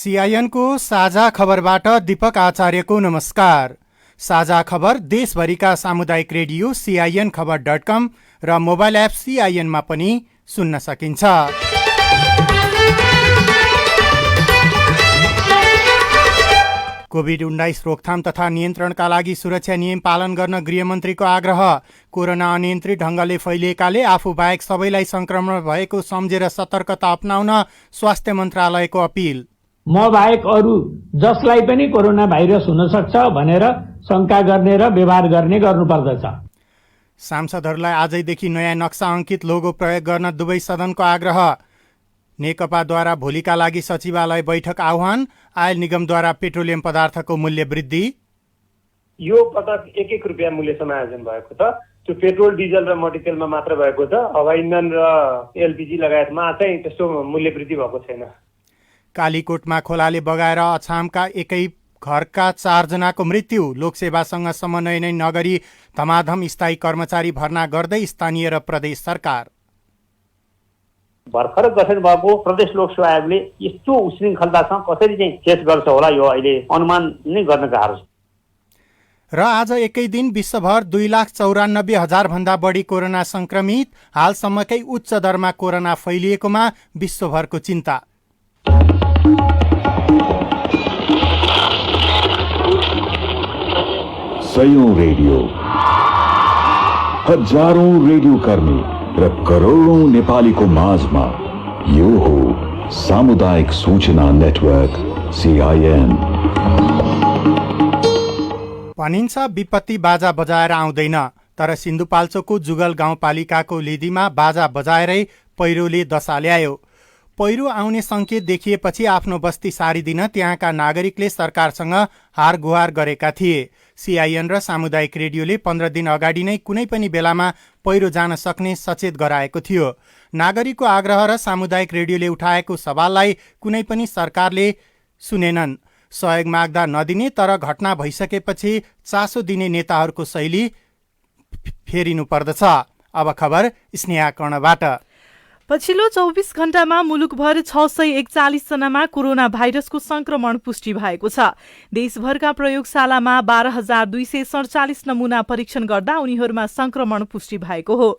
सीआईएनको साझा खबरबाट दीपक आचार्यको नमस्कार। साझा खबर देशभरिका सामुदायिक रेडियो CINखबर.com र मोबाइल एप CINमा पनि सुन्न सकिन्छ। कोभिड-19 रोकथाम तथा नियन्त्रणका लागि सुरक्षा नियम पालन गर्न गृहमन्त्रीको आग्रह। कोरोना अनियन्त्रित ढङ्गले फैलिएकाले आफू बाहेक सबैलाई संक्रमण भएको सम्झेर सतर्कता अपनाउन स्वास्थ्य मन्त्रालयको अपिल। म बाहेक अरू जसलाई पनि कोरोना भाइरस हुन सक्छ भनेर शंका गर्ने र व्यवहार गर्ने गर्नुपर्दछ। सांसदहरूलाई आजैदेखि नयाँ नक्सा अङ्कित लोगो प्रयोग गर्न दुवै सदनको आग्रह। नेकपाद्वारा भोलिका लागि सचिवालय बैठक आह्वान। आयल निगमद्वारा पेट्रोलियम पदार्थको मूल्य वृद्धि। यो पटक 1-1 रुपियाँ मूल्य समायोजन भएको छ। त्यो पेट्रोल डिजल र मट्टीतेलमा मात्र भएको छ। हवाई इन्धन र एलपीजी लगायतमा चाहिँ त्यस्तो मूल्य वृद्धि भएको छैन। कालीकोटमा खोलाले बगाएर अछामका एकै घरका 4 जनाको मृत्यु। लोकसेवासँग समन्वय नै नगरी धमाधम स्थायी कर्मचारी भर्ना गर्दै स्थानीय र प्रदेश सरकार। भर्खर गठन भएको प्रदेश लोकसेवा आयोगले यस्तो उश्रृङ्खलतासँग कसरी चाहिँ फेस गर्छ होला, यो अहिले अनुमान नै गर्न गाह्रो छ। र आज एकै दिन विश्वभर 2,94,000 भन्दा बढी कोरोना संक्रमित। हालसम्मकै उच्च दरमा कोरोना फैलिएकोमा विश्वभरको चिन्ता। सयौं रेडियो, हजारौं रेडियो कर्मी र करोडौं नेपालीको माझमा यो हो सामुदायिक सूचना नेटवर्क CIN। भनिन्छ विपत्ति बाजा बजाएर आउँदैन, तर सिन्धुपाल्चोकको जुगल गाउँपालिकाको लिदीमा बाजा बजाएरै पहिरोले दशा ल्यायो। पहिरो आउने संकेत देखिएपछि आफ्नो बस्ती सारिदिन त्यहाँका नागरिकले सरकारसँग हार गुहार गरेका थिए। CIN र सामुदायिक रेडियोले 15 दिन अगाडि नै कुनै पनि बेलामा पहिरो जान सक्ने सचेत गराएको थियो। नागरिकको आग्रह र सामुदायिक रेडियोले उठाएको सवाललाई कुनै पनि सरकारले सुनेनन्। सहयोग माग्दा नदिने तर घटना भइसकेपछि चासो दिने नेताहरूको शैली फेरिनु पर्दछ। अब खबर स्नेहा कर्णबाट। पछिल्लो 24 घण्टामा मुलुकभर 641 जनामा कोरोना भाइरसको संक्रमण पुष्टि भएको छ। देशभरका प्रयोगशालामा 12,247 नमूना परीक्षण गर्दा उनीहरूमा संक्रमण पुष्टि भएको हो।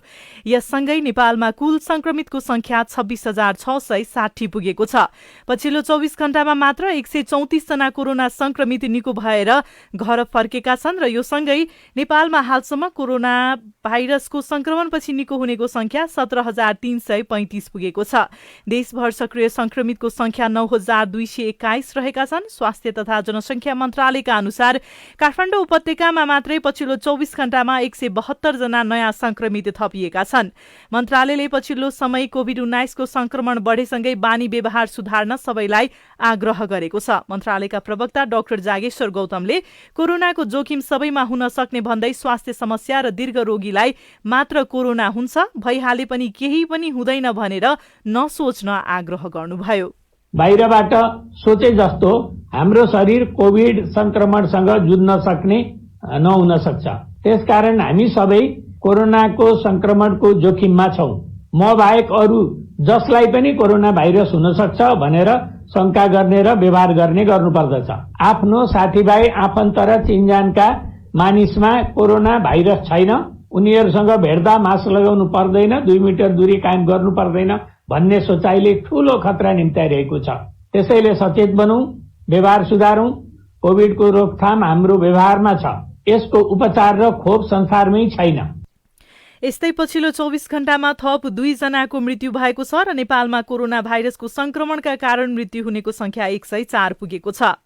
यससँगै नेपालमा कुल संक्रमितको संख्या 26,660 पुगेको छ। पछिल्लो 24 घण्टामा मात्र 134 जना कोरोना संक्रमित निको भएर घर फर्केका छन् र यो सँगै नेपालमा हालसम्म कोरोना भाइरसको संक्रमणपछि निको हुनेको संख्या 17,335 पुगेको छ। देशभर सक्रिय संक्रमितको संख्या 9,221 रहेका छन्। स्वास्थ्य तथा जनसंख्या मन्त्रालयका अनुसार काठमाडौँ उपत्यकामा मात्रै पछिल्लो 24 घण्टामा 172 जना नयाँ संक्रमित थपिएका छन्। मन्त्रालयले पछिल्लो समय कोभिड-19 को संक्रमण बढेसँगै बानी व्यवहार सुधार्न सबैलाई आग्रह गरेको छ। मन्त्रालयका प्रवक्ता डाक्टर जागेश्वर गौतमले कोरोनाको जोखिम सबैमा हुन सक्ने भन्दै स्वास्थ्य समस्या र दीर्घ रोगीलाई मात्र कोरोना हुन्छ, भइहाले पनि केही पनि हुँदैन भनेर नसोच्न आग्रह गर्नुभयो। बाहिरबाट सोचे जस्तो हाम्रो शरीर कोभिड संक्रमणसँग जुझ्न सक्ने नहुन सक्छ। त्यसकारण हामी सबै कोरोनाको संक्रमणको जोखिममा छौं। म बाहेक अरू जसलाई पनि कोरोना भाइरस हुन सक्छ भनेर शंका गर्ने र व्यवहार गर्ने गर्नुपर्दछ। आफ्नो साथीभाइ आफन्त र चिनजानका मानिसमा कोरोना भाइरस छैन, उनीहरूसँग भेट्दा मास्क लगाउनु पर्दैन, 2 मिटर दूरी कायम गर्नु पर्दैन भन्ने सोचाइले ठूलो खतरा निम्त्याइरहेको छ। त्यसैले सचेत बनौं, व्यवहार सुधारौं। कोभिडको रोकथाम हाम्रो व्यवहारमा छ, यसको उपचार र खोप संसारमै छैन। यस्तै पछिल्लो 24 घण्टामा थप 2 जनाको मृत्यु भएको छ र नेपालमा कोरोना भाइरसको संक्रमणका कारण मृत्यु हुनेको संख्या 104 पुगेको छ।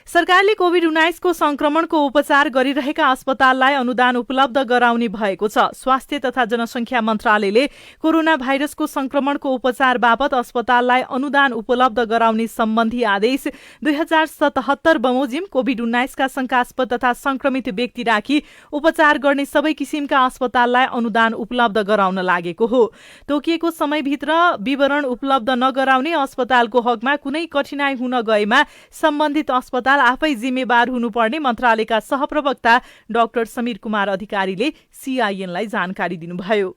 सरकारले कोभिड-19 को संक्रमणको उपचार गरिरहेका अस्पताललाई अनुदान उपलब्ध गराउने भएको छ। स्वास्थ्य तथा जनसंख्या मन्त्रालयले कोरोना भाइरसको संक्रमणको उपचार बापत अस्पताललाई अनुदान उपलब्ध गराउने सम्बन्धी आदेश 2077 बमोजिम कोभिड-19 का शंकास्पद तथा संक्रमित व्यक्ति राखी उपचार गर्ने सबै किसिमका अस्पताललाई अनुदान उपलब्ध गराउन लागेको हो। तोकिएको समयभित्र विवरण उपलब्ध नगराउने अस्पतालको हकमा कुनै कठिनाई हुन गएमा सम्बन्धित अस्पताल आफै जिम्मेवार हुनुपर्ने मन्त्रालयका सहप्रवक्ता डाक्टर समीर कुमार अधिकारीले CIN लाई जानकारी दिनुभयो।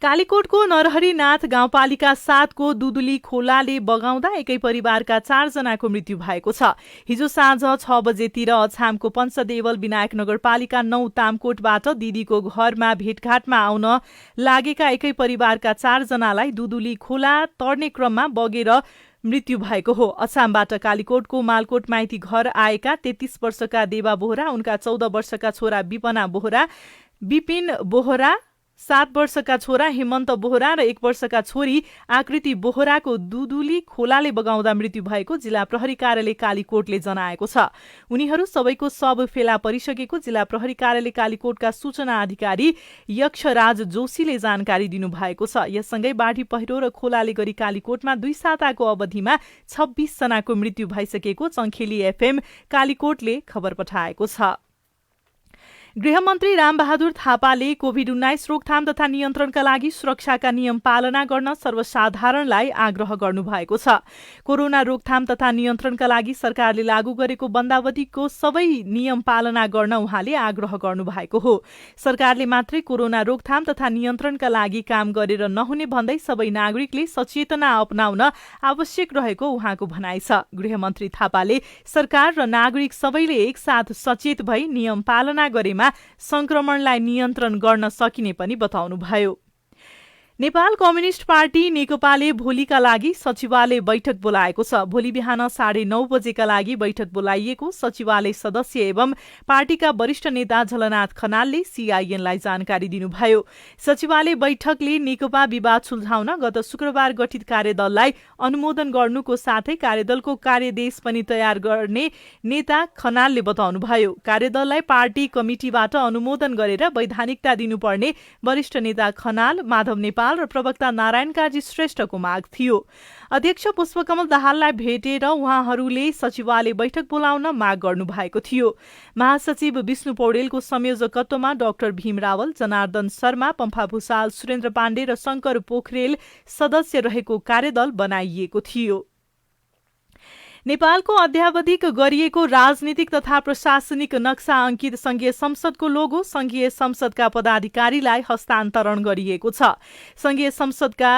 कालीकोटको नरहरिनाथ गाउँपालिका 7 को दुदुली खोलाले बगाउँदा एकै परिवारका 4 जनाको मृत्यु भएको छ। हिजो साँझ 6 बजेतिर अछामको पञ्चदेवल विनायक नगरपालिका 9 तामकोटबाट दिदीको घरमा भेटघाटमा आउन लागेका एकै परिवारका 4 जनालाई दुदुली खोला तर्ने क्रममा बगेर मृत्यु भएको हो। अछामबाट कालीकोटको मालकोट माइती घर आएका 33 वर्षका देवा बोहरा, उनका 14 वर्षका छोरा विपना बोहरा, विपिन बोहरा, 7 वर्षका छोरा हेमन्त बोहरा र 1 वर्षका छोरी आकृति बोहराको दुदुली खोलाले बगाउँदा मृत्यु भएको जिल्ला प्रहरी कार्यालय कालीकोटले जनाएको छ। उनीहरू सबैको शव फेला परिसकेको जिल्ला प्रहरी कार्यालय कालीकोटका सूचना अधिकारी यक्षराज जोशीले जानकारी दिनुभएको छ। यससँगै बाढी पहिरो र खोलाले गरी कालीकोटमा 2 साताको अवधिमा 26 जनाको मृत्यु भइसकेको चङ्खेली एफएम कालीकोटले खबर पठाएको छ। गृहमन्त्री रामबहादुर थापाले कोभिड-19 रोकथाम तथा नियन्त्रणका लागि सुरक्षाका नियम पालना गर्न सर्वसाधारणलाई आग्रह गर्नुभएको छ। कोरोना रोकथाम तथा नियन्त्रणका लागि सरकारले लागू गरेको बन्दावधिको सबै नियम पालना गर्न उहाँले आग्रह गर्नुभएको हो। सरकारले मात्रै कोरोना रोकथाम तथा नियन्त्रणका लागि काम गरेर नहुने भन्दै सबै नागरिकले सचेतना अपनाउन आवश्यक रहेको उहाँको भनाइ छ। गृहमन्त्री थापाले सरकार र नागरिक सबैले एकसाथ सचेत भई नियम पालना गरेमा संक्रमणलाई नियन्त्रण गर्न सकिने पनि बताउनुभयो। नेपाल कम्युनिष्ट पार्टी नेकपाले भोलिका लागि सचिवालय बैठक बोलाएको छ। भोलि बिहान 9:30 बजेका लागि बैठक बोलाइएको सचिवालय सदस्य एवं पार्टीका वरिष्ठ नेता झलनाथ खनालले सीआईएनलाई जानकारी दिनुभयो। सचिवालय बैठकले नेकपा विवाद सुल्झाउन गत शुक्रबार गठित कार्यदललाई अनुमोदन गर्नुको साथै कार्यदलको कार्यदेश पनि तयार गर्ने नेता खनालले बताउनुभयो। कार्यदललाई पार्टी कमिटिबाट अनुमोदन गरेर वैधानिकता दिनुपर्ने वरिष्ठ नेता खनाल, माधव नेपाल र प्रवक्ता नारायण काजी श्रेष्ठको माग थियो। अध्यक्ष पुष्पकमल दाहाललाई भेटेर उहाँहरूले सचिवालय बैठक बोलाउन माग गर्नुभएको थियो। महासचिव विष्णु पौडेलको संयोजकत्वमा डाक्टर भीम रावल, जनार्दन शर्मा, पम्फा भूषाल, सुरेन्द्र पाण्डे र शंकर पोखरेल सदस्य रहेको कार्यदल बनाइएको थियो। नेपालको अध्यावधिक गरिएको राजनीतिक तथा प्रशासनिक नक्सा अंकित संघीय संसदको लोगो संघीय संसदका पदाधिकारीलाई हस्तान्तरण गरिएको छ। संघीय संसदका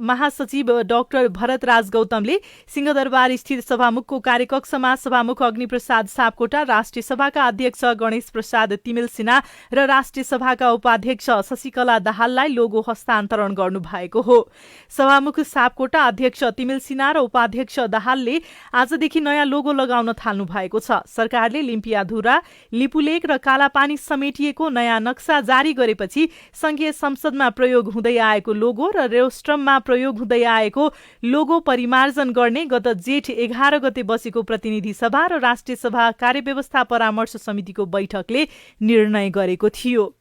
महासचिव डाक्टर भरतराज गौतमले सिंहदरबार स्थित सभामुखको कार्यकक्षमा सभामुख अग्निप्रसाद सापकोटा, राष्ट्रिय सभाका अध्यक्ष गणेश प्रसाद तिमिल सिन्हा र राष्ट्रिय सभाका उपाध्यक्ष शशिकला दाहाललाई लोगो हस्तान्तरण गर्नुभएको हो। सभामुख सापकोटा, अध्यक्ष तिमिल सिन्हा र उपाध्यक्ष दाहालले आजदेखि नयाँ लोगो लगाउन थाल्नु भएको छ। सरकारले लिम्पियाधुरा, लिपुलेक र कालापानी समेटिएको नयाँ नक्सा जारी गरेपछि संघीय संसदमा प्रयोग हुँदै आएको लोगो र रेस्ट्रममा प्रयोग हुँदै आएको लोगो परिमार्जन गर्ने गत जेठ 11 गते बसेको प्रतिनिधि सभा र राष्ट्रिय सभा कार्यव्यवस्था परामर्श समितिको बैठकले निर्णय गरेको थियो।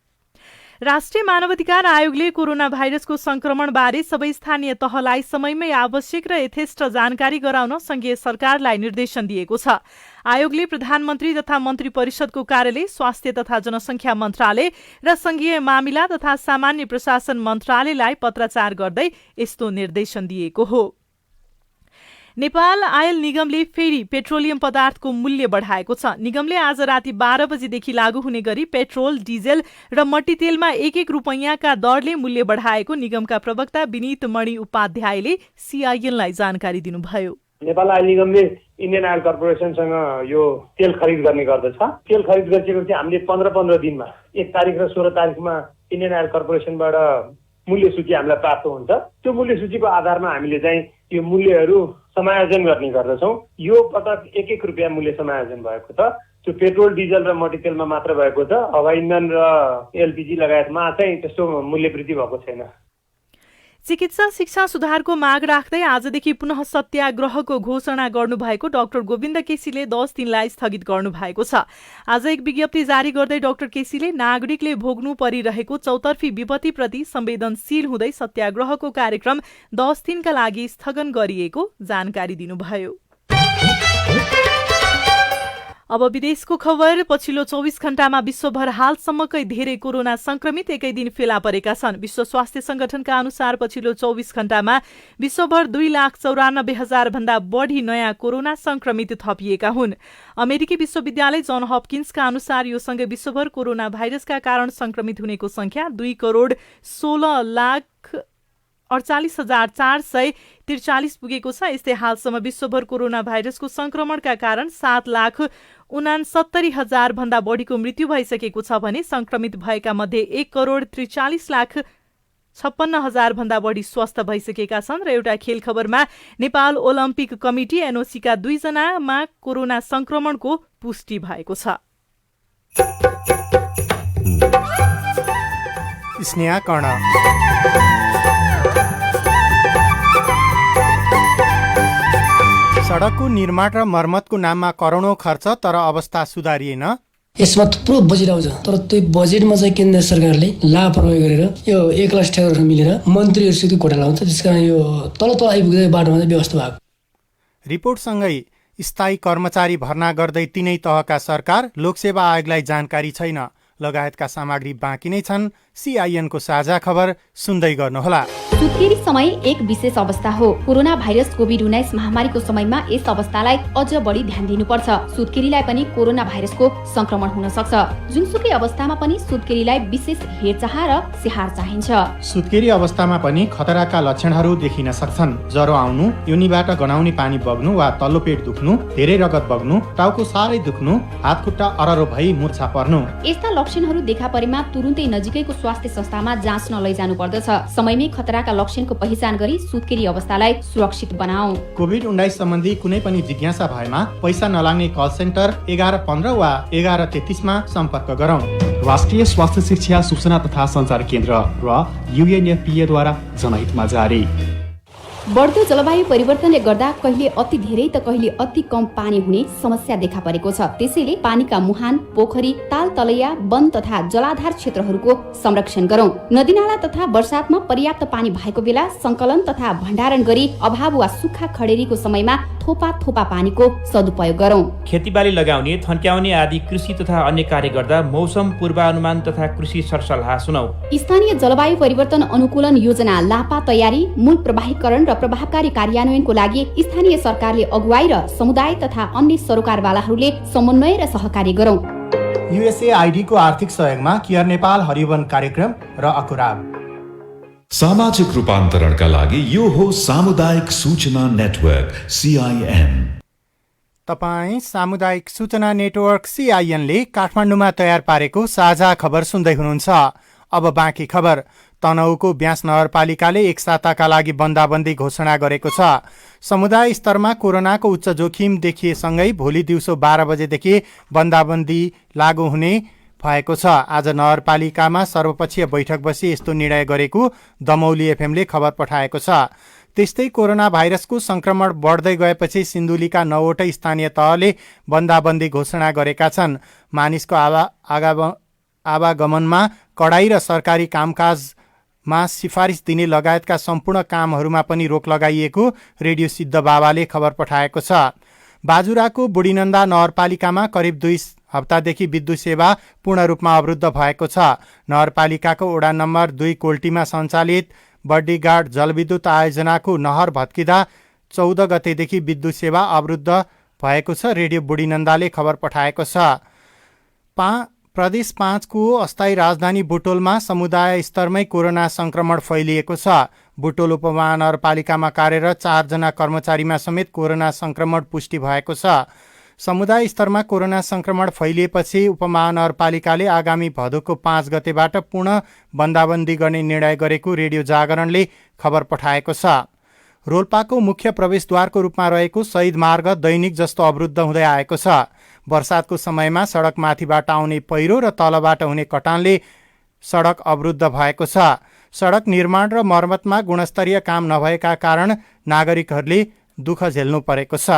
राष्ट्रिय मानवाधिकार आयोगले कोरोना भाइरसको संक्रमणबारे सबै स्थानीय तहलाई समयमै आवश्यक र यथेष्ट जानकारी गराउन संघीय सरकारलाई निर्देशन दिएको छ। आयोगले प्रधानमन्त्री तथा मन्त्री परिषदको कार्यालय, स्वास्थ्य तथा जनसङ्ख्या मन्त्रालय र संघीय मामिला तथा सामान्य प्रशासन मन्त्रालयलाई पत्राचार गर्दै यस्तो निर्देशन दिएको हो। नेपाल आयल निगमले फेरि पेट्रोलियम पदार्थको मूल्य बढाएको छ। निगमले आज राति 12 बजेदेखि लागू हुने गरी पेट्रोल, डिजेल र मट्टीतेलमा 1-1 रुपैयाँका दरले मूल्य बढाएको निगमका प्रवक्ता विनीत मणि उपाध्यायले सीआईएनलाई जानकारी दिनुभयो। नेपाल आयल निगमले इन्डियन आयल कर्पोरेसनसँग यो तेल खरिद गर्ने गर्दछ। तेल खरिद गरिसकेपछि हामीले 15-15 दिनमा 1 तारिक र 16 तारिकमा इन्डियन आयल कर्पोरेसनबाट मूल्य सूची हामीलाई प्राप्त हुन्छ। त्यो मूल्य सूचीको आधारमा हामीले चाहिँ यो मूल्यहरू समायोजन गर्ने गर्दछौँ। यो पटक 1-1 रुपियाँ मूल्य समायोजन भएको छ। त्यो पेट्रोल, डिजल र मट्टीतेलमा मात्र भएको छ। हवाई इन्धन र एलपीजी लगायतमा चाहिँ त्यस्तो मूल्य वृद्धि भएको छैन। चिकित्सा शिक्षा सुधारको माग राख्दै आजदेखि पुनः सत्याग्रहको घोषणा गर्नुभएको डाक्टर गोविन्द केसीले 10 दिनलाई स्थगित गर्नुभएको छ। आज एक विज्ञप्ति जारी गर्दै डाक्टर केसीले नागरिकले भोग्नु परिरहेको चौतर्फी विपत्तिप्रति संवेदनशील हुँदै सत्याग्रहको कार्यक्रम 10 दिनका लागि स्थगन गरिएको जानकारी दिनुभयो। अब विदेशको खबर। पछिल्लो 24 घण्टामा विश्वभर हालसम्मकै धेरै कोरोना संक्रमित एकै दिन फेला परेका छन्। विश्व स्वास्थ्य संगठनका अनुसार पछिल्लो 24 घण्टामा विश्वभर 2,94,000 भन्दा बढी नयाँ कोरोना संक्रमित थपिएका हुन्। अमेरिकी विश्वविद्यालय जन हपकिन्सका अनुसार यो सँगै विश्वभर कोरोना भाइरसका कारण संक्रमित हुनेको संख्या 2,16,48,443 पुगेको छ। यस्तै हालसम्म विश्वभर कोरोना भाइरसको संक्रमणका कारण 7,69,000 भन्दा बढीको मृत्यु भइसकेको छ भने संक्रमित भएका मध्ये 1,43,56,000 भन्दा बढी स्वस्थ भइसकेका छन्। र एउटा खेल खबरमा नेपाल ओलम्पिक कमिटी एनओसीका 2 जनामा कोरोना संक्रमणको पुष्टि भएको छ। स्नेहा कर्ण। सडकको निर्माण र मर्मतको नाममा करोडौं खर्च तर अवस्था सुधारिएन। यसमा थुप्रो बजेट आउँछ तर त्यो बजेटमा चाहिँ केन्द्र सरकारले लापरवाही गरेर यो 1 लाख ठेगाहरू मिलेर मन्त्रीहरूसित घोटाला हुन्छ। त्यसकारण यो तल आइपुग्दै बाटोमा चाहिँ व्यवस्था भएको। रिपोर्टसँगै स्थायी कर्मचारी भर्ना गर्दै तीनै तहका सरकार, लोकसेवा आयोगलाई जानकारी छैन लगायतका सामग्री बाँकी नै छन्। सीआईएनको साझा खबर सुन्दै गर्नुहोला। सुत्केरी समय एक विशेष अवस्था हो। कोरोना भाइरस कोभिड-19 महामारीको समयमा यस अवस्थालाई अझ बढी ध्यान दिनुपर्छ। सुत्केरीलाई पनि कोरोना भाइरसको संक्रमण हुन सक्छ। जुनसुकै अवस्थामा पनि सुत्केरीलाई विशेष हेरचाह र स्याहार चाहिन्छ। सुत्केरी अवस्थामा पनि खतराका लक्षणहरू देखिन सक्छन्। ज्वरो आउनु, योनिबाट गनाउने पानी बग्नु वा तल्लो पेट दुख्नु, धेरै रगत बग्नु, टाउको साह्रै दुख्नु, हातखुट्टा अररो भई मुर्छा पर्नु। यस्ता लक्षणहरू देखा परेमा तुरुन्तै नजिकैको स्वास्थ्य संस्थामा जाँच्न लैजानु पर्दछ। समयमै खतराका लक्षणको पहिचान गरी सुत्केरी अवस्थालाई सुरक्षित बनाऊ। कोभिड-19 सम्बन्धी कुनै पनि जिज्ञासा भएमा पैसा नलाग्ने कल सेन्टर 1115 वा 1133 मा सम्पर्क गरौँ। राष्ट्रिय स्वास्थ्य शिक्षा सूचना तथा सञ्चार केन्द्र र UNFPA द्वारा जनहितमा जारी। बढ्दो जलवायु परिवर्तनले गर्दा कहिले अति धेरै त कहिले अति कम पानी हुने समस्या देखा परेको छ। त्यसैले पानीका मुहान, पोखरी, ताल तलैया, वन तथा जलाधार क्षेत्रहरूको संरक्षण गरौँ। नदीनाला तथा बर्सातमा पर्याप्त पानी भएको बेला संकलन तथा भण्डारण गरी अभाव वा सुक्खा खडेरीको समयमा थोपा थोपा पानीको सदुपयोग गरौँ। खेतीबाली लगाउने, थन्क्याउने आदि कृषि तथा अन्य कार्य गर्दा मौसम पूर्वानुमान तथा कृषि सरसल्लाह सुनौ। स्थानीय जलवायु परिवर्तन अनुकूलन योजना लापा तयारी, मूल प्रवाहीकरण र प्रभावकारी कार्यान्वयनको लागि स्थानीय सरकारले अगुवाई र समुदाय तथा अन्य सरोकारवालाहरूले समन्वय र सहकार्य गरौँ। USAID को आर्थिक सहयोगमा केयर नेपाल हरिवन कार्यक्रम र अकुराब। सामाजिक रूपान्तरणका लागि यो हो सामुदायिक सूचना नेटवर्क CIN। तपाईँ सामुदायिक सूचना नेटवर्क CIN ले काठमाडौँमा तयार पारेको साझा खबर सुन्दै हुनुहुन्छ। अब बाँकी खबर। तनहुको ब्यास नगरपालिकाले एक साताका लागि बन्दाबन्दी घोषणा गरेको छ। समुदाय स्तरमा कोरोनाको उच्च जोखिम देखिएसँगै भोलि दिउँसो 12 बजेदेखि बन्दाबन्दी लागू हुने भएको छ। आज नगरपालिकामा सर्वपक्षीय बैठक बसी यस्तो निर्णय गरेको दमौली एफएमले खबर पठाएको छ। त्यस्तै कोरोना भाइरसको संक्रमण बढ्दै गएपछि सिन्धुलीका 9वटै स्थानीय तहले बन्दाबन्दी घोषणा गरेका छन्। मानिसको आवागमनमा कडाई र सरकारी कामकाजमा सिफारिस दिने लगायतका सम्पूर्ण कामहरूमा पनि रोक लगाइएको रेडियो सिद्ध बाबाले खबर पठाएको छ। बाजुराको बुढीनन्दा नगरपालिकामा करिब 2 हप्तादेखि विद्युत सेवा पूर्ण रूपमा अवरुद्ध भएको छ। नगरपालिकाको वडा नम्बर 2 कोल्टीमा सञ्चालित बर्डीगार्ड जलविद्युत आयोजनाको नहर भत्किँदा 14 गतेदेखि विद्युत सेवा अवरुद्ध भएको छ। रेडियो बुढीनन्दाले खबर पठाएको छ। प्रदेश 5 को अस्थायी राजधानी बुटोलमा समुदाय स्तरमै कोरोना संक्रमण फैलिएको छ। बुटोल उपमहानगरपालिकामा कार्यरत 4 जना कर्मचारीमा समेत कोरोना संक्रमण पुष्टि भएको छ। समुदाय स्तरमा कोरोना संक्रमण फैलिएपछि उपमहानगरपालिकाले आगामी भदौको 5 गतेबाट पूर्ण बन्दाबन्दी गर्ने निर्णय गरेको रेडियो जागरणले खबर पठाएको छ। रोल्पाको मुख्य प्रवेशद्वारको रूपमा रहेको शहीद मार्ग दैनिक जस्तो अवरुद्ध हुँदै आएको छ। वर्षातको समयमा सडक माथिबाट आउने पहिरो र तलबाट हुने कटानले सडक अवरुद्ध भएको छ। सडक निर्माण र मर्मतमा गुणस्तरीय काम नभएका कारण नागरिकहरूले दुःख झेल्नु परेको छ।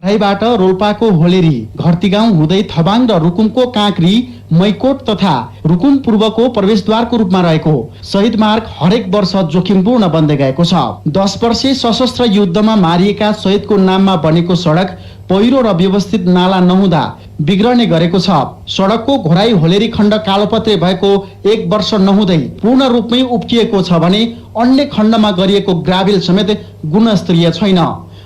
बाट रोल्पाको होलेरी, घरती गाउँ हुँदै थबाङ र रुकुमको काँक्री, मैकोट तथा रुकुम पूर्वको प्रवेशद्वारको रूपमा रहेको शहीद मार्ग हरेक वर्ष जोखिमपूर्ण बन्दै गएको छ। 10 वर्षे सशस्त्र युद्धमा मारिएका शहीदको नाममा बनेको सडक पहिरो र व्यवस्थित नाला नहुँदा बिग्रने गरेको छ। सडकको घोराई होलेरी खण्ड कालोपत्रे भएको 1 वर्ष नहुँदै पूर्ण रूपमै उप्किएको छ भने अन्य खण्डमा गरिएको ग्राभेल समेत गुणस्तरीय छैन।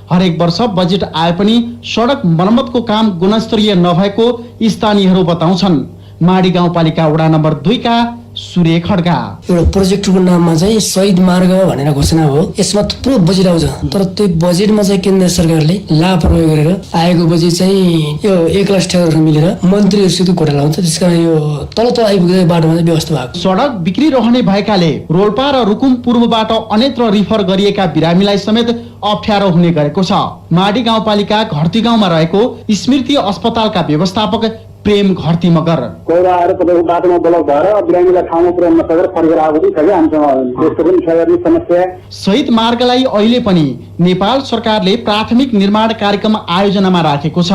हरेक वर्ष बजेट आए पनि सडक मर्मतको काम गुणस्तरीय नभएको स्थानीयहरू बताउँछन्। माडी गाउँपालिका वडा नम्बर 2 का सूर्य खड्का, एउटा प्रोजेक्टको नाममा चाहिँ शहीद मार्ग भनेर घोषणा हो। यसमा थुप्रो बजेट आउँछ, तर त्यो बजेटमा चाहिँ केन्द्र सरकारले लापरवाही गरेर आएको बजेट चाहिँ यो 1 लाख ठेगारहरू मिलेर मन्त्रीहरूसित घोटाला हुन्छ। त्यसकारण यो तल आइपुग्दै बाटोमा चाहिँ व्यवस्था भएको। सडक बिग्रिरहने भएकाले रोल्पा र रुकुम पूर्वबाट अन्यत्र रिफर गरिएका बिरामीलाई समेत अप्ठ्यारो हुने गरेको छ। माडी गाउँपालिका घरती गाउँमा रहेको स्मृति अस्पतालका व्यवस्थापक प्रेम घरती मगर, कोइरा आएर तपाईको बाटोमा ब्लक भएर बिरामीलाई ठाउँमा पुर्याउन नसकेर फर्केर आएको पनि छ कि हामीसँग त्यस्तो पनि छ गर्ने समस्या। शहीद मार्गलाई अहिले पनि नेपाल सरकारले प्राथमिक निर्माण कार्यक्रम आयोजनामा राखेको छ।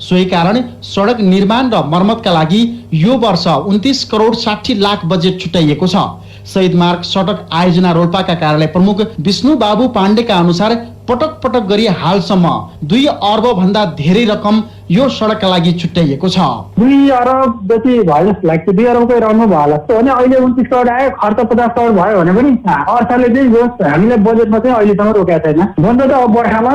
सोही कारण सडक निर्माण र मर्मतका लागि यो वर्ष 29 करोड 60 लाख बजेट छुट्याइएको छ। शहीद मार्ग सडक आयोजना रोल्पाका कार्यालय प्रमुख विष्णु बाबु पाण्डेका अनुसार पटक पटक गरी हालसम्म 2 अर्ब भन्दा धेरै रकम यो सडकका लागि छुट्याइएको छ। 2 अरब जति भयो जस्तो लाग्छ। 2 अरबकै रहनु भयो जस्तो अनि अहिले 29 करोड आयो, खर्च 50 करोड भयो भने पनि अर्थले चाहिँ हामीलाई बजेटमा चाहिँ अहिलेसम्म रोकेको छैन। बन्द त अब बर्खामा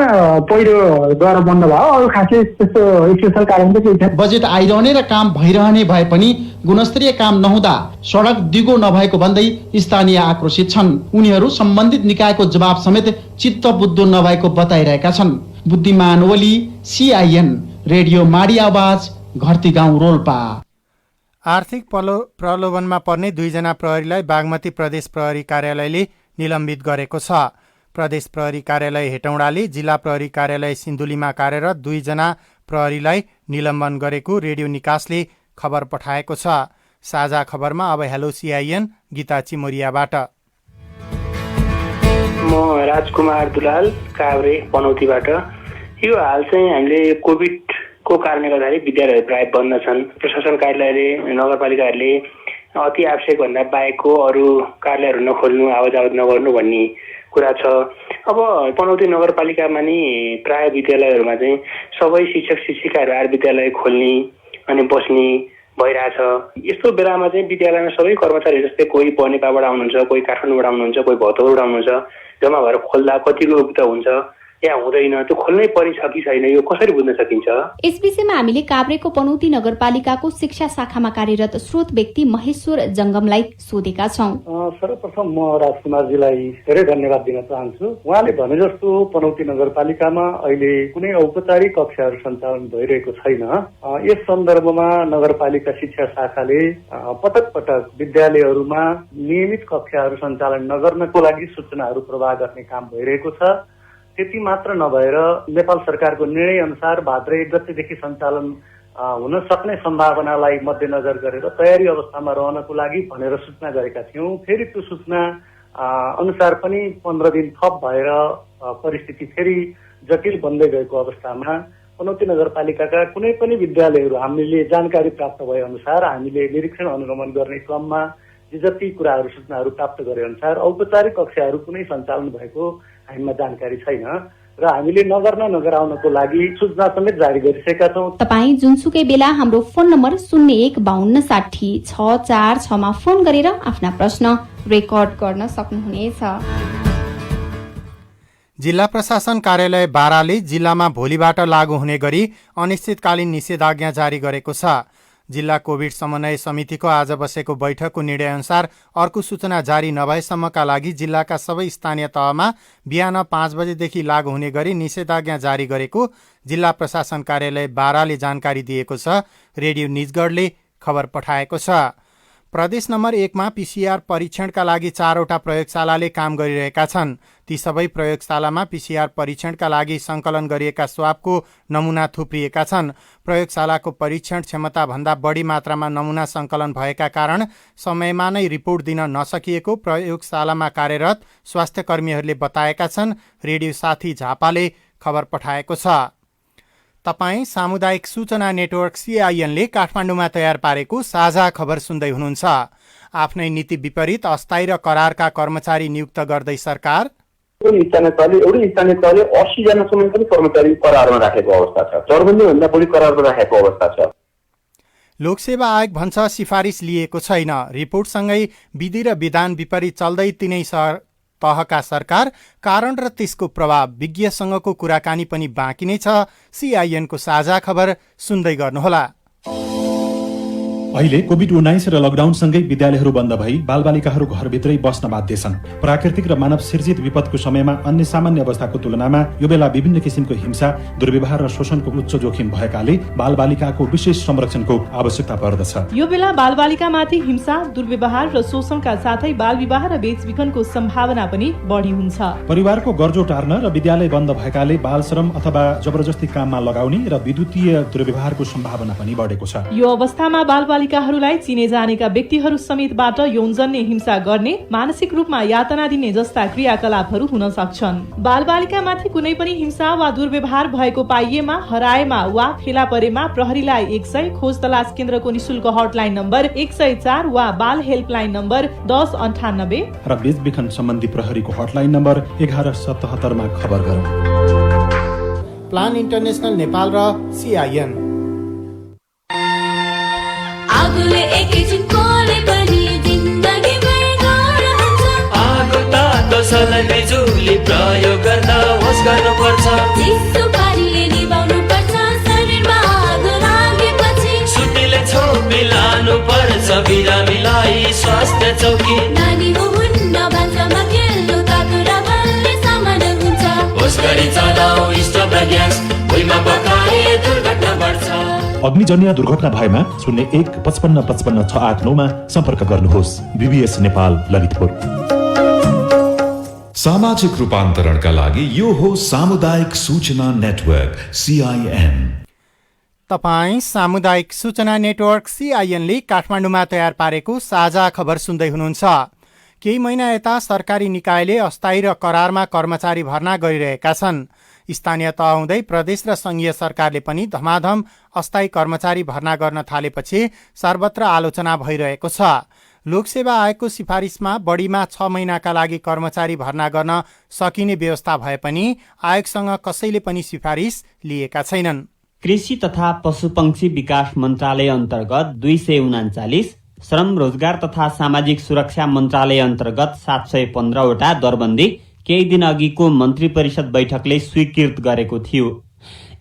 पहिरोद्वारा बन्द भयो, अरू खासै त्यस्तो स्पेशल कारण त केही छैन। बजेट आइरहने र काम भइरहने भए पनि गुणस्तरीय काम नहुँदा सडक दिगो नभएको भन्दै स्थानीय आक्रोशित छन्। उनीहरू सम्बन्धित निकायको जवाब समेत चित्त बुद्धो नभएको बताइरहेका छन्। बुद्धिमान ओली, CIN रेडियो माडी आवाज, घरती गाउँ रोल्पा। आर्थिक प्रलोभनमा पर्ने 2 जना प्रहरीलाई बागमती प्रदेश प्रहरी कार्यालयले निलम्बित गरेको छ। प्रदेश प्रहरी कार्यालय हेटौँडाले जिल्ला प्रहरी कार्यालय सिन्धुलीमा कार्यरत 2 जना प्रहरीलाई निलम्बन गरेको रेडियो निकासले खबर पठाएको छ। साझा खबरमा अब हेलो CIN गीता चिमोरियाबाट। म राजकुमार दुलाल काभ्रे पनौतीबाट। यो हाल चाहिँ हामीले कोभिडको कारणले गर्दाखेरि विद्यालयहरू प्राय बन्द छन्। प्रशासन कार्यालयले नगरपालिकाहरूले अति आवश्यक भन्दा बाहेकको अरू कार्यालयहरू नखोल्नु, आवाजावत नगर्नु भन्ने कुरा छ। अब पनौती नगरपालिकामा नि प्राय विद्यालयहरूमा चाहिँ सबै शिक्षक शिक्षिकाहरू आएर विद्यालय खोल्ने अनि बस्ने भइरहेछ। यस्तो बेलामा चाहिँ विद्यालयमा सबै कर्मचारी जस्तै कोही बनेपाबाट आउनुहुन्छ, कोही काठमाडौँबाट आउनुहुन्छ, कोही भक्तपुरबाट आउनुहुन्छ, जम्मा भएर खोल्दा कतिको उपयुक्त हुन्छ या हुँदैन, त्यो खोल्नै परिछ कि छैन, यो कसरी बुझ्न सकिन्छ? यस विषयमा हामीले काभ्रेको पनौती नगरपालिकाको शिक्षा शाखामा कार्यरत स्रोत व्यक्ति महेश्वर जंगमलाई सोधेका छौं। सर्वप्रथम म राजकुमारजीलाई धेरै धन्यवाद दिन चाहन्छु। उहाँले भने जस्तो पनौती नगरपालिकामा अहिले कुनै औपचारिक कक्षाहरू सञ्चालन भइरहेको छैन। यस सन्दर्भमा नगरपालिका शिक्षा शाखाले पटक पटक विद्यालयहरूमा नियमित कक्षाहरू सञ्चालन नगर्नको लागि सूचनाहरू प्रवाह गर्ने काम भइरहेको छ। त्यति मात्र नभएर नेपाल सरकारको निर्णय अनुसार भाद्र 1 गतेदेखि सञ्चालन हुन सक्ने सम्भावनालाई मध्यनजर गरेर तयारी अवस्थामा रहनको लागि भनेर सूचना गरेका थियौँ। फेरि त्यो सूचना अनुसार पनि 15 दिन थप भएर परिस्थिति फेरि जटिल बन्दै गएको अवस्थामा पनौती नगरपालिकाका कुनै पनि विद्यालयहरू हामीले जानकारी प्राप्त भए अनुसार हामीले निरीक्षण अनुगमन गर्ने क्रममा जति कुराहरू सूचनाहरू प्राप्त गरे अनुसार औपचारिक कक्षाहरू कुनै सञ्चालन भएको हामीमा जानकारी छैन र हामीले नगराउनको लागि सूचना समेत जारी गरिसकेका छौँ। तपाईँ जुनसुकै बेला हाम्रो फोन नम्बर 01526066 मा फोन गरेर आफ्ना प्रश्न रेकर्ड गर्न सक्नुहुनेछ। जिल्ला प्रशासन कार्यालय बाराले जिल्लामा भोलिबाट लागू हुने गरी अनिश्चितकालीन निषेधाज्ञा जारी गरेको छ। जिल्ला कोभिड समन्वय समितिको आज बसेको बैठकको निर्णयअनुसार अर्को सूचना जारी नभएसम्मका लागि जिल्लाका सबै स्थानीय तहमा बिहान 5 बजेदेखि लागू हुने गरी निषेधाज्ञा जारी गरेको जिल्ला प्रशासन कार्यालय बाराले जानकारी दिएको छ। रेडियो निजगढले खबर पठाएको छ। प्रदेश नम्बर 1 मा PCR परीक्षणका लागि 4वटा प्रयोगशालाले काम गरिरहेका छन्। ती सबै प्रयोगशालामा PCR परीक्षणका लागि सङ्कलन गरिएका स्वाबको नमुना थुप्रिएका छन्। प्रयोगशालाको परीक्षण क्षमताभन्दा बढी मात्रामा नमुना सङ्कलन भएका कारण समयमा नै रिपोर्ट दिन नसकिएको प्रयोगशालामा कार्यरत स्वास्थ्यकर्मीहरूले बताएका छन्। रेडियो साथी झापाले खबर पठाएको छ। तपाईँ सामुदायिक सूचना नेटवर्क CIN-ले काठमाडौँमा तयार पारेको साझा खबर सुन्दै हुनुहुन्छ। आफ्नै नीति विपरीत अस्थायी र करारका कर्मचारी नियुक्त गर्दै सरकार स्थानीय तहले एउटै स्थानीय तहले 80 जनासम्म पनि कर्मचारी करारमा राखेको अवस्था छ। चौबन्दी बढी करारमा राखेको अवस्था छ। लोकसेवा आयोग भन्छ सिफारिस लिएको छैन। रिपोर्टसँगै विधि र विधान विपरीत चल्दै तिनै तहका सरकार, कारण र त्यसको प्रभाव, विज्ञसँगको कुराकानी पनि बाँकी नै छ। CIN-को साझा खबर सुन्दै गर्नुहोला। अहिले कोभिड-19 र लकडाउनसँगै विद्यालयहरू बन्द भई बालबालिकाहरू घरभित्रै बस्न बाध्य छन्। प्राकृतिक र मानव सिर्जित विपदको समयमा अन्य सामान्य अवस्थाको तुलनामा यो बेला विभिन्न किसिमको हिंसा, दुर्व्यवहार र शोषणको उच्च जोखिम भएकाले बालबालिकाको विशेष संरक्षणको आवश्यकता पर्दछ। यो बेला बालबालिकामाथि हिंसा, दुर्व्यवहार र शोषणका साथै बालविवाह र बेचबिखनको सम्भावना पनि बढी हुन्छ। परिवारको गर्जो टार्न र विद्यालय बन्द भएकाले बालश्रम अथवा जबरजस्ती काममा लगाउने र विद्युतीय दुर्व्यवहारको सम्भावना पनि बढेको छ। यो अवस्थामा बालबालिकाहरूलाई चिने जानेका व्यक्तिहरू समेतबाट यौनजन्य हिंसा गर्ने, मानसिक रूपमा यातना दिने जस्ता क्रियाकलापहरू हुन सक्छन्। बालबालिकामाथि कुनै पनि हिंसा वा दुर्व्यवहार भएको पाइएमा, हराएमा वा फेला परेमा प्रहरीलाई 100, खोज तलास केन्द्रको निशुल्क हटलाइन नम्बर 104 वा बाल हेल्पलाइन नम्बर 1098 र बेचबिखन सम्बन्धी प्रहरीको हटलाइन नम्बर 1177 मा खबर गरौँ। प्लान इन्टरनेसनल नेपाल र CIN। आगोले एकैछिन कोले पनि जिन्दगी भर रहन्छ। आगो तातो सलाई बिजुली प्रयोग गर्दा होस गर्नुपर्छ। चिसो पानीले निभाउनु पर्छ। शरीरमा आगो लागेपछि सुतीले छोपी लानु पर्छ। बिरामीलाई स्वास्थ्य चौकी नानी हो हुन्न भान्सामा खेल्नु तातो र बलले सामान हुन्छ। होस गरी चलाऊ स्टोभ र ग्यास, भुइँमा पकाए दुर्घटना बढ्छ। अग्निजन्य दुर्घटना भएमा 01 55 55 689 मा सम्पर्क गर्नुहोस्। BBS नेपाल, ललितपुर। सामाजिक रूपान्तरणका लागि यो हो सामुदायिक सूचना नेटवर्क CIN। तपाईँ सामुदायिक सूचना नेटवर्क CIN-ले काठमाडौँमा तयार पारेको साझा खबर सुन्दै हुनुहुन्छ। केही महिना यता सरकारी निकायले अस्थायी र करारमा कर्मचारी भर्ना गरिरहेका छन्। स्थानीय तह हुँदै प्रदेश र संघीय सरकारले पनि धमाधम अस्थायी कर्मचारी भर्ना गर्न थालेपछि सर्वत्र आलोचना भइरहेको छ। लोकसेवा आयोगको सिफारिसमा बढीमा 6 महिनाका लागि कर्मचारी भर्ना गर्न सकिने व्यवस्था भए पनि आयोगसँग कसैले पनि सिफारिस लिएका छैनन्। कृषि तथा पशुपक्षी विकास मन्त्रालय अन्तर्गत 239, श्रम रोजगार तथा सामाजिक सुरक्षा मन्त्रालय अन्तर्गत 715 वटा दरबन्दी केही दिन अघिको मन्त्री परिषद बैठकले स्वीकृत गरेको थियो।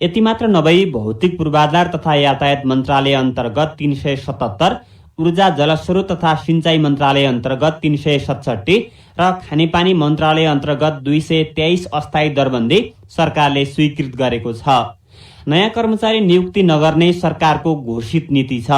यति मात्र नभई भौतिक पूर्वाधार तथा यातायात मन्त्रालय अन्तर्गत 377, ऊर्जा जलस्रोत तथा सिंचाई मन्त्रालय अन्तर्गत 367 र खानेपानी मन्त्रालय अन्तर्गत 223 अस्थायी दरबन्दी सरकारले स्वीकृत गरेको छ। नयाँ कर्मचारी नियुक्ति नगर्ने सरकारको घोषित नीति छ,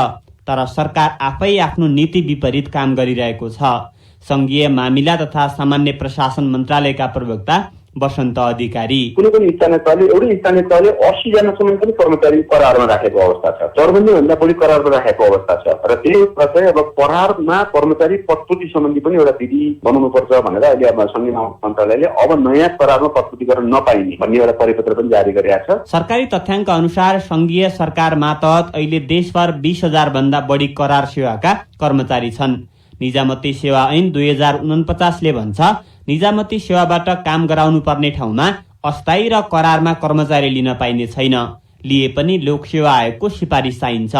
तर सरकार आफै आफ्नो नीति विपरीत काम गरिरहेको छ। संघीय मामिला तथा सामान्य प्रशासन मन्त्रालयका प्रवक्ता वसन्त अधिकारी कुनै पनि स्थानीय तहले एउटै स्थानीय तहले 80 जनासम्म पनि कर्मचारी करारमा राखेको अवस्था छ। चौबन्दी बढी करारमा राखेको अवस्था छ र त्यही चाहिँ अब करारमा कर्मचारी पदपूर्ति सम्बन्धी पनि एउटा विधि बनाउनु पर्छ भनेर अहिले अब संघीय मन्त्रालयले अब नयाँ करारमा पदपूर्ति गर्न नपाइने भन्ने एउटा परिपत्र पनि जारी गरेको छ। सरकारी तथ्याङ्क अनुसार संघीय सरकार मातहत अहिले देशभर 20,000 भन्दा बढी करार सेवाका कर्मचारी छन्। निजामती सेवा ऐन 2049 ले भन्छ निजामती सेवाबाट काम गराउनु पर्ने ठाउँमा अस्थायी र करारमा कर्मचारी लिन पाइने छैन। लिए पनि लोकसेवा आयोगको सिफारिस चाहिन्छ,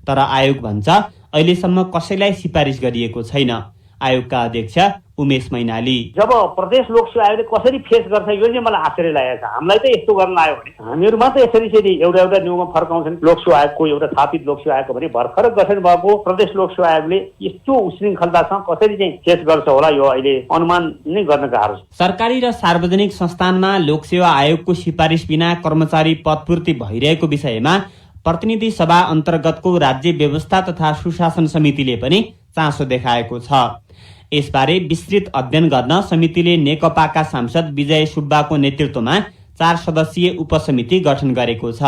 तर आयोग भन्छ अहिलेसम्म कसैलाई सिफारिस गरिएको छैन। आयोगका अध्यक्ष उमेश मैनाली जब प्रदेश लोकसेवा आयोगले कसरी फेस गर्छ यो चाहिँ मलाई आश्चर्य लागेको छ। हामीलाई त यस्तो गर्न आयो भने हामीहरू मात्र यसरी एउटा न्यूमा फर्काउँछन्। लोकसेवा आयोगको एउटा स्थापित लोकसेवा आयोगको भने भर्खर गठन भएको प्रदेश लोकसेवा आयोगले यस्तो उश्रृङ्खलतासँग कसरी चाहिँ फेस गर्छ होला यो अहिले अनुमान नै गर्न गाह्रो छ। सरकारी र सार्वजनिक संस्थानमा लोकसेवा आयोगको सिफारिस बिना कर्मचारी पदपूर्ति भइरहेको विषयमा प्रतिनिधि सभा अन्तर्गतको राज्य व्यवस्था तथा सुशासन समितिले पनि चासो देखाएको छ। यसबारे विस्तृत अध्ययन गर्न समितिले नेकपाका सांसद विजय सुब्बाको नेतृत्वमा 4 सदस्यीय उपसमिति गठन गरेको छ।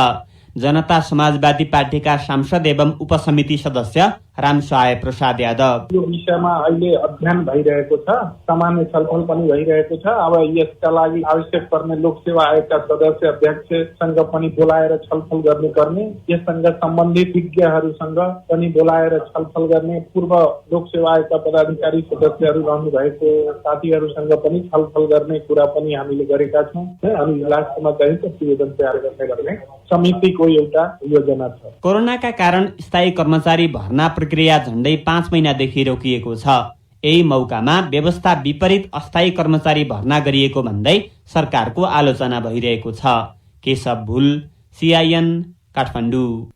जनता समाजवादी पार्टीका सांसद एवं उपसमिति सदस्य रामसहाय प्रसाद यादव। यो विषयमा अहिले अध्ययन भइरहेको छ, सामान्य छलफल पनि भइरहेको छ। अब यसका लागि आवश्यक पर्ने लोकसेवा आयोगका सदस्य अध्यक्षसँग पनि बोलाएर छलफल गर्नुपर्ने, यससँग सम्बन्धित विज्ञहरूसँग पनि बोलाएर छलफल गर्ने, पूर्व लोकसेवा आयोगका पदाधिकारी सदस्यहरू रहनु भएको साथीहरूसँग पनि छलफल गर्ने कुरा पनि हामीले गरेका छौँ। अनि लास्टमा चाहिँ प्रतिवेदन तयार गर्ने समितिको एउटा योजना छ। कोरोनाका कारण स्थायी कर्मचारी भर्ना प्रक्रिया झण्डै 5 महिनादेखि रोकिएको छ। यही मौकामा व्यवस्था विपरीत अस्थायी कर्मचारी भर्ना गरिएको भन्दै सरकारको आलोचना भइरहेको छ। केशव भुल, CIN, काठमाडौँ।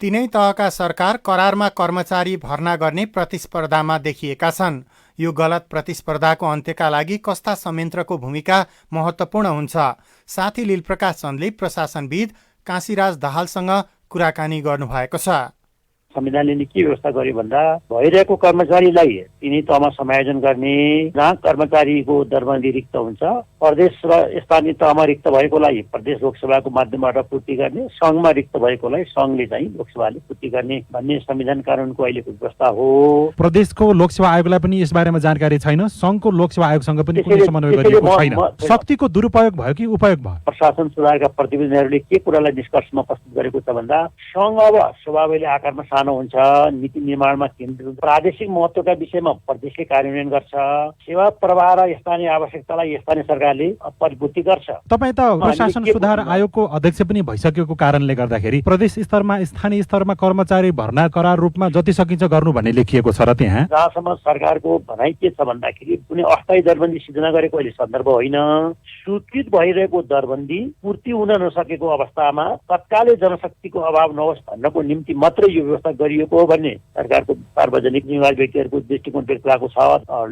तीनै तहका सरकार करारमा कर्मचारी भर्ना गर्ने प्रतिस्पर्धामा देखिएका छन्। यो गलत प्रतिस्पर्धाको अन्त्यका लागि कस्ता संयन्त्रको भूमिका महत्त्वपूर्ण हुन्छ? साथी लीलप्रकाश चन्दले प्रशासनविद काशीराज दाहालसँग कुराकानी गर्नुभएको छ। संविधानले के व्यवस्था गर्यो भन्दा भइरहेको कर्मचारीलाई तिनै तहमा समायोजन गर्ने, जहाँ कर्मचारीको दरबन्दी रिक्त हुन्छ, प्रदेश र स्थानीय तहमा रिक्त भएकोलाई प्रदेश लोकसभाको माध्यमबाट पूर्ति गर्ने, सङ्घमा रिक्त भएकोलाई सङ्घले चाहिँ लोकसभाले पूर्ति गर्ने भन्ने संविधान कानुनको अहिलेको व्यवस्था हो। प्रदेशको लोकसेवा आयोगलाई पनि यसबारेमा जानकारी छैन, सङ्घको लोकसेवा आयोगसँग पनि कुनै समन्वय गरिएको छैन। शक्तिको दुरुपयोग भयो कि उपयोग भयो? प्रशासन सुधारका प्रतिनिधिहरूले के कुरालाई निष्कर्षमा प्रस्तुत गरेको छ भन्दा सङ्घ अब स्वाभाविक आकारमा सानो हुन्छ, नीति निर्माणमा केन्द्रित, प्रादेशिक महत्त्वका विषयमा प्रदेशले कार्यान्वयन गर्छ, सेवा प्रवाह र स्थानीय आवश्यकतालाई स्थानीय सरकारले परिपूर्ति गर्छ। तपाईँ त प्रशासन सुधार आयोगको अध्यक्ष पनि भइसकेको कारणले गर्दाखेरि प्रदेश स्तरमा स्थानीय स्तरमा कर्मचारी भर्ना करार रूपमा जति सकिन्छ गर्नु भन्ने लेखिएको छ र त्यहाँ जहाँसम्म सरकारको भनाइ के छ भन्दाखेरि कुनै अस्थायी दरबन्दी सिर्जना गरेको अहिले सन्दर्भ होइन। स्वीकृत भइरहेको दरबन्दी पूर्ति हुन नसकेको अवस्थामा तत्कालै जनशक्तिको अभाव नहोस् भन्नको निम्ति मात्रै यो व्यवस्था गरिएको हो भन्ने सरकारको सार्वजनिक जिम्मेवार व्यक्तिहरूको दृष्टिकोण व्यक्त भएको छ।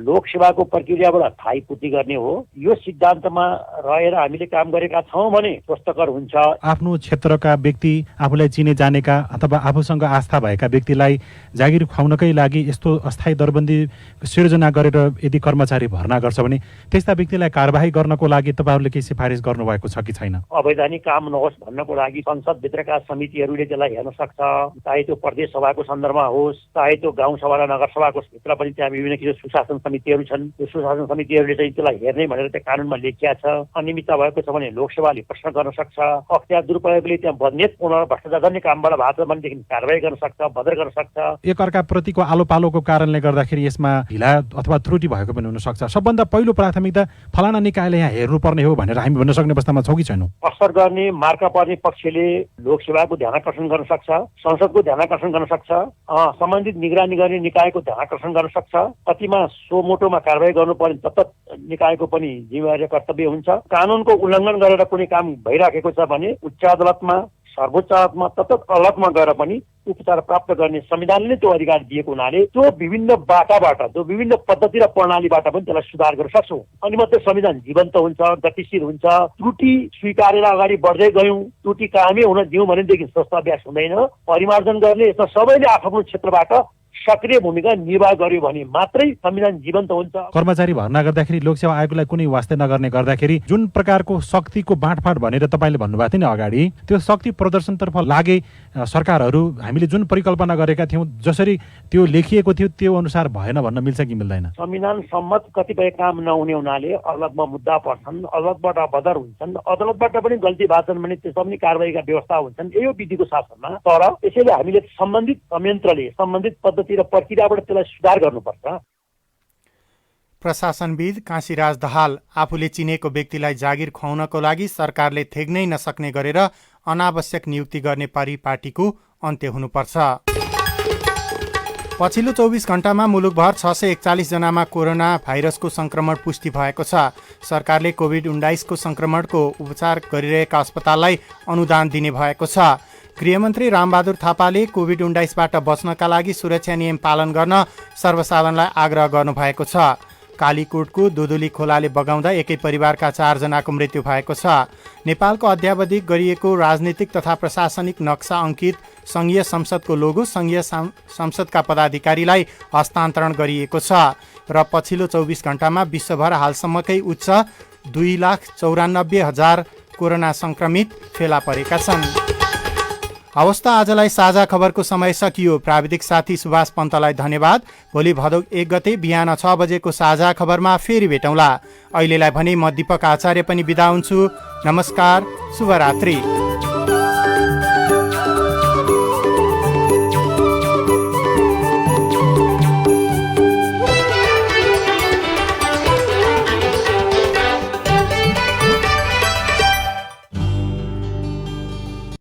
लोकसेवाको प्रक्रियाबाट थाहै पूर्ति गर्ने हो, यो सिद्धान्तमा रहेर हामीले काम गरेका छौँ भने स्वस्थकर हुन्छ। आफ्नो क्षेत्रका व्यक्ति, आफूलाई चिने जानेका अथवा आफूसँग आस्था भएका व्यक्तिलाई जागिर खुवाउनकै लागि यस्तो अस्थायी दरबन्दी सिर्जना गरेर यदि कर्मचारी भर्ना गर्छ भने त्यस्ता व्यक्तिलाई कारबाही गर्नको लागि तपाईँहरूले केही सिफारिस गर्नुभएको छ कि छैन? अवैधानिक काम नहोस् भन्नको लागि संसदभित्रका समितिहरूले त्यसलाई हेर्न सक्छ, चाहे त्यो प्रदेश सभाको सन्दर्भमा होस्, चाहे त्यो गाउँ सभा र नगरसभाको भित्र पनि त्यहाँ विभिन्न किसिमको सुशासन समितिहरू छन्। त्यो सुशासन समितिहरूले चाहिँ त्यसलाई हेर्ने भनेर त्यो कानुनमा लेखिया छ। अनियमितता भएको छ भने लोकसेवाले प्रश्न गर्न सक्छ, अख्तियार दुरुपयोगले त्यहाँ बदनेतपूर्ण भ्रष्टाचार गर्ने कामबाट भएको छ भनेदेखि कारबाही गर्न सक्छ, बदर गर्न सक्छ। एकअर्का प्रतिको आलो पालोको कारणले गर्दाखेरि यसमा ढिला अथवा त्रुटि भएको पनि हुन सक्छ। सबभन्दा पहिलो प्राथमिकता फलाना निकायले यहाँ हेर्नुपर्ने हो भनेर हामी भन्न सक्ने अवस्थामा छौँ कि छैनौँ? असर गर्ने मार्का पर्ने पक्षले लोकसेवाको ध्यान आकर्षण गर्न सक्छ, संसदको ध्यान आकर्षण गर्न सक्छ, सम्बन्धित निगरानी गर्ने निकायको ध्यान आकर्षण गर्न सक्छ। कतिमा सोमोटोमा कारबाही गर्नुपर्ने तत्त निकायको पनि जिम्मेवारी कर्तव्य हुन्छ। कानुनको उल्लङ्घन गरेर कुनै काम भइराखेको छ भने उच्च अदालतमा, सर्वोच्च अदालतमा, तत्त अदालतमा गएर पनि उपचार प्राप्त गर्ने संविधानले त्यो अधिकार दिएको हुनाले त्यो विभिन्न बाटाबाट, त्यो विभिन्न पद्धति र प्रणालीबाट पनि त्यसलाई सुधार गर्न सक्छौँ। अनि मात्रै संविधान जीवन्त हुन्छ, गतिशील हुन्छ। त्रुटि स्वीकारेर अगाडि बढ्दै गयौँ, त्रुटि कायमै हुन दिउँ भनेदेखि स्वस्थ अभ्यास हुँदैन। परिमार्जन गर्ने यसमा सबैले आफ्नो क्षेत्रबाट सक्रिय भूमिका निर्वाह गर्यो भने मात्रै संविधान जीवन्त हुन्छ। कर्मचारी भर्ना गर्दाखेरि लोकसेवा आयोगलाई कुनै वास्ते नगर्ने गर्दाखेरि जुन प्रकारको शक्तिको बाँडफाँड भनेर तपाईँले भन्नुभएको थियो नि अगाडि, त्यो शक्ति प्रदर्शनतर्फ लागे सरकारहरू हामीले जुन परिकल्पना गरेका थियौँ, जसरी त्यो लेखिएको थियो त्यो अनुसार भएन भन्न मिल्छ कि मिल्दैन? संविधान सम्मत कतिपय काम नहुने हुनाले अदालतमा मुद्दा पर्छन्, अदालतबाट बदर हुन्छन्, अदालतबाट पनि गल्ती भएछन् भने त्यसमा पनि कारबाहीका व्यवस्था हुन्छन्, यो विधिको शासनमा। तर त्यसैले हामीले सम्बन्धित संयन्त्रले सम्बन्धित पद्धति र प्रक्रियाबाट त्यसलाई सुधार गर्नुपर्छ। प्रशासनविद काशीराज दाहाल आफूले चिनेको व्यक्तिलाई जागिर खुवाउनको लागि सरकारले थेग्नै नसक्ने गरेर अनावश्यक नियुक्ति गर्ने परिपाटीको अन्त्य हुनुपर्छ। पछिल्लो 24 घण्टामा मुलुकभर 641 जनामा कोरोना भाइरसको संक्रमण पुष्टि भएको छ। सरकारले कोभिड-19 को संक्रमणको उपचार गरिरहेका अस्पताललाई अनुदान दिने भएको छ। गृहमन्त्री रामबहादुर थापाले कोभिड-19 बाट बच्नका लागि सुरक्षा नियम पालन गर्न सर्वसाधारणलाई आग्रह गर्नुभएको छ। कालीकोटको दुधुली खोलाले बगाउँदा एकै परिवारका 4 जनाको मृत्यु भएको छ। नेपालको अध्यावधिक गरिएको राजनीतिक तथा प्रशासनिक नक्सा अंकित संघीय संसदको लोगो संघीय संसदका पदाधिकारीलाई हस्तान्तरण गरिएको छ र पछिल्लो 24 घण्टामा विश्वभर हालसम्मकै उच्च 2,94,000 कोरोना संक्रमित फेला परेका छन्। हवस् त आजलाई साझा खबरको समय सकियो। प्राविधिक साथी सुभाष पन्तलाई धन्यवाद। भोलि भदौ 1 गते बिहान 6 बजेको साझा खबरमा फेरि भेटौँला। अहिलेलाई भने म दीपक आचार्य पनि बिदा हुन्छु। नमस्कार, शुभरात्रि।